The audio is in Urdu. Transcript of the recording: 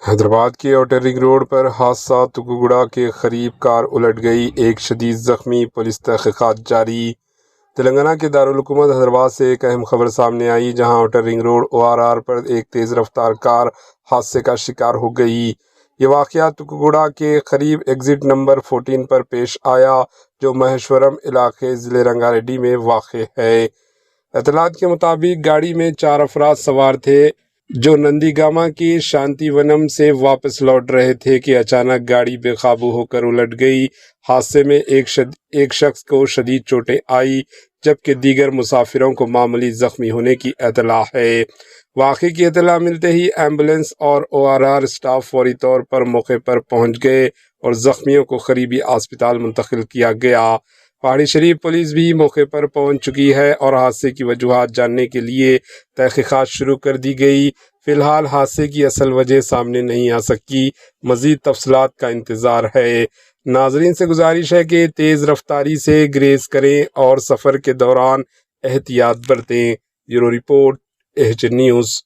حیدرآباد کے اوٹر رنگ روڈ پر حادثہ تکوگڑا کے قریب کار الٹ گئی، ایک شدید زخمی، پولیس تحقیقات جاری۔ تلنگانہ کے دارالحکومت حیدرآباد سے ایک اہم خبر سامنے آئی، جہاں اوٹر رنگ روڈ ORR پر ایک تیز رفتار کار حادثے کا شکار ہو گئی۔ یہ واقعہ تکوگڑا کے قریب ایگزٹ نمبر 14 پر پیش آیا، جو مہیشورم علاقے ضلع رنگا ریڈی میں واقع ہے۔ اطلاعات کے مطابق گاڑی میں 4 افراد سوار تھے، جو نندی گاما کی شانتی ونم سے واپس لوٹ رہے تھے کہ اچانک گاڑی بے قابو ہو کر الٹ گئی۔ حادثے میں ایک شخص کو شدید چوٹیں آئی، جبکہ دیگر مسافروں کو معمولی زخمی ہونے کی اطلاع ہے۔ واقعے کی اطلاع ملتے ہی ایمبولینس اور ORR اسٹاف فوری طور پر موقع پر پہنچ گئے اور زخمیوں کو قریبی اسپتال منتقل کیا گیا۔ پہاڑی شریف پولیس بھی موقع پر پہنچ چکی ہے اور حادثے کی وجوہات جاننے کے لیے تحقیقات شروع کر دی گئی۔ فی الحال حادثے کی اصل وجہ سامنے نہیں آ سکی، مزید تفصیلات کا انتظار ہے۔ ناظرین سے گزارش ہے کہ تیز رفتاری سے گریز کریں اور سفر کے دوران احتیاط برتیں۔ Bureau report, H news.